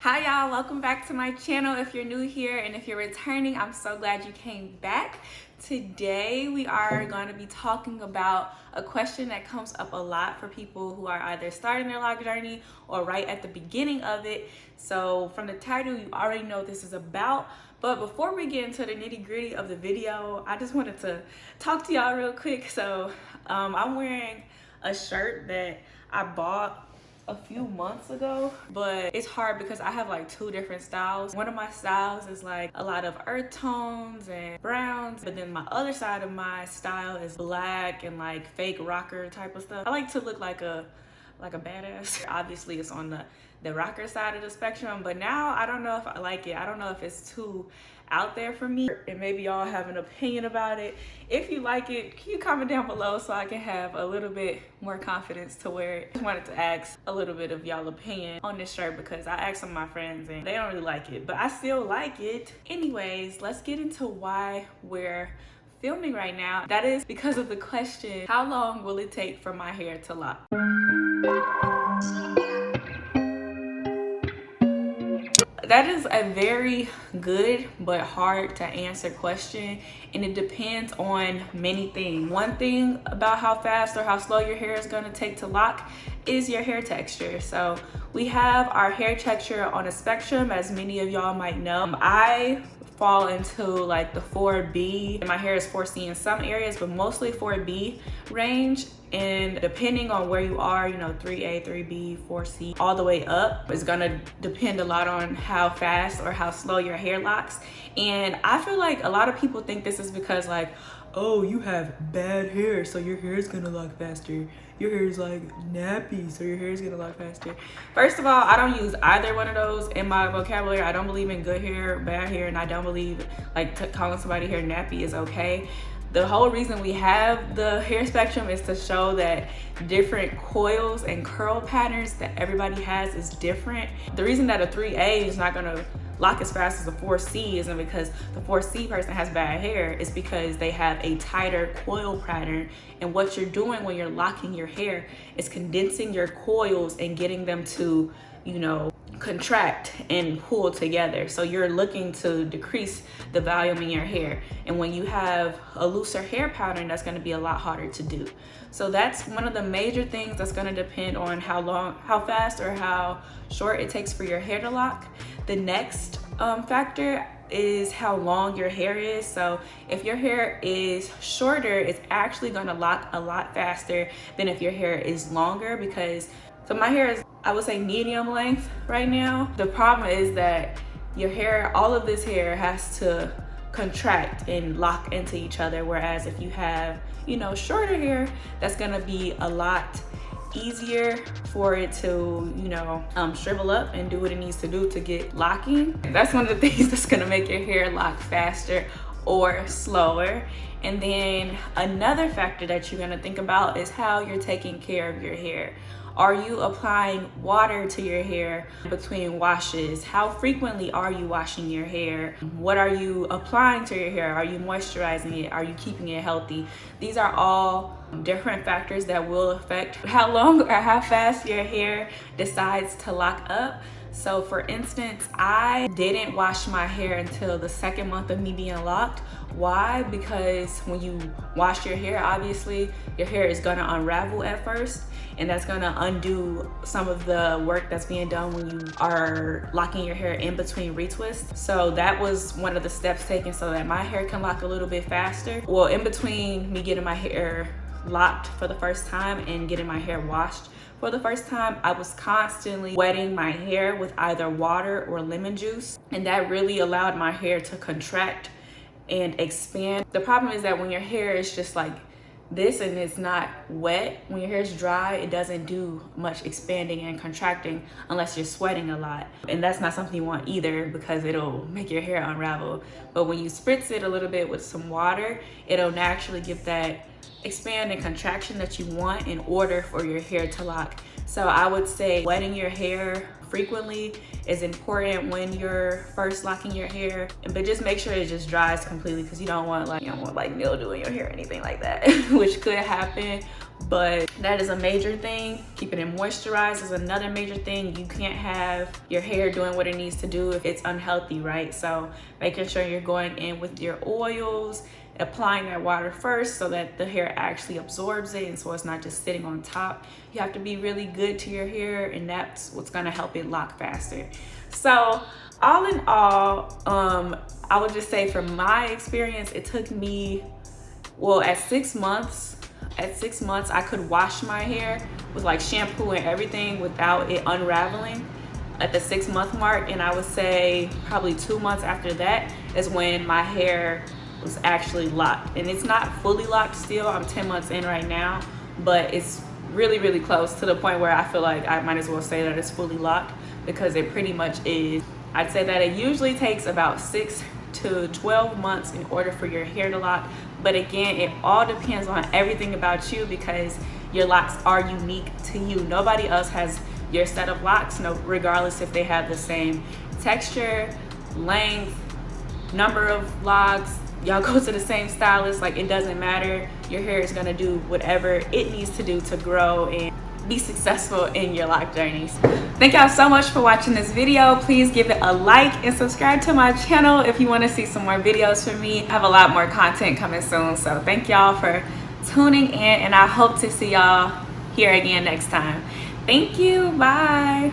Hi y'all, welcome back to my channel. If you're new here and if you're returning, I'm so glad you came back. Today we are going to be talking about a question that comes up a lot for people who are either starting their log journey or right at the beginning of it. So from the title, you already know what this is about. But before we get into the nitty-gritty of the video, I just wanted to talk to y'all real quick. So I'm wearing a shirt that I bought a few months ago, but it's hard because I have like two different styles. One of my styles is like a lot of earth tones and browns, but then my other side of my style is black and like fake rocker type of stuff. I like to look like a badass. Obviously it's on the rocker side of the spectrum, but now I don't know if I like it. I don't know if it's too out there for me, and maybe y'all have an opinion about it. If you like it, can you comment down below so I can have a little bit more confidence to wear it? I just wanted to ask a little bit of y'all opinion on this shirt because I asked some of my friends and they don't really like it, but I still like it. Anyways, let's get into why we're filming right now. That is because of the question, how long will it take for my hair to lock? That is a very good but hard to answer question, and it depends on many things. One thing about how fast or how slow your hair is going to take to lock is your hair texture. So we have our hair texture on a spectrum, as many of y'all might know. I fall into like the 4B. My hair is 4C in some areas, but mostly 4B range. And depending on where you are, 3A, 3B, 4C, all the way up is gonna depend a lot on how fast or how slow your hair locks. And I feel like a lot of people think this is because like, oh, you have bad hair, so your hair is gonna lock faster. Your hair is like nappy, so your hair is gonna lock faster. First of all, I don't use either one of those in my vocabulary. I don't believe in good hair, bad hair, and I don't believe like calling somebody hair nappy is okay. The whole reason we have the hair spectrum is to show that different coils and curl patterns that everybody has is different. The reason that a 3A is not gonna lock as fast as a 4C isn't because the 4C person has bad hair. It's because they have a tighter coil pattern, and what you're doing when you're locking your hair is condensing your coils and getting them to, contract and pull together. So you're looking to decrease the volume in your hair, and when you have a looser hair pattern, that's going to be a lot harder to do. So that's one of the major things that's going to depend on how fast or how short it takes for your hair to lock. The next factor is how long your hair is. So if your hair is shorter, it's actually going to lock a lot faster than if your hair is longer, because so my hair is, I would say, medium length right now. The problem is that your hair, all of this hair has to contract and lock into each other. Whereas if you have, shorter hair, that's gonna be a lot easier for it to, shrivel up and do what it needs to do to get locking. That's one of the things that's gonna make your hair lock faster or slower. And then another factor that you're gonna think about is how you're taking care of your hair. Are you applying water to your hair between washes? How frequently are you washing your hair? What are you applying to your hair? Are you moisturizing it? Are you keeping it healthy? These are all different factors that will affect how long or how fast your hair decides to lock up. So for instance, I didn't wash my hair until the second month of me being locked. Why? Because when you wash your hair, obviously your hair is gonna unravel at first, and that's gonna undo some of the work that's being done when you are locking your hair in between retwists. So that was one of the steps taken so that my hair can lock a little bit faster. Well, in between me getting my hair locked for the first time and getting my hair washed for the first time, I was constantly wetting my hair with either water or lemon juice, and that really allowed my hair to contract and expand. The problem is that when your hair is just like this and it's not wet, when your hair is dry, it doesn't do much expanding and contracting unless you're sweating a lot, and that's not something you want either because it'll make your hair unravel. But when you spritz it a little bit with some water, it'll naturally give that expand and contraction that you want in order for your hair to lock. So I would say wetting your hair frequently is important when you're first locking your hair, but just make sure it just dries completely, because you don't want like mildew in your hair or anything like that which could happen. but that is a major thing. Keeping it moisturized is another major thing. You can't have your hair doing what it needs to do if it's unhealthy, right? So making sure you're going in with your oils, applying that water first so that the hair actually absorbs it and so it's not just sitting on top. You have to be really good to your hair, and that's what's going to help it lock faster. So all in all, I would just say from my experience, it took me, well, at 6 months I could wash my hair with like shampoo and everything without it unraveling at the 6 month mark. And I would say probably 2 months after that is when my hair was actually locked. And it's not fully locked still. I'm 10 months in right now, but it's really, really close to the point where I feel like I might as well say that it's fully locked, because it pretty much is. I'd say that it usually takes about 6 to 12 months in order for your hair to lock. But again, it all depends on everything about you, because your locks are unique to you. Nobody else has your set of locks, no, regardless if they have the same texture, length, number of locks, y'all go to the same stylist, like it doesn't matter. Your hair is gonna do whatever it needs to do to grow and be successful in your lock journeys. Thank y'all so much for watching this video. Please give it a like and subscribe to my channel if you want to see some more videos from me. I have a lot more content coming soon, so thank y'all for tuning in, and I hope to see y'all here again next time. Thank you. Bye.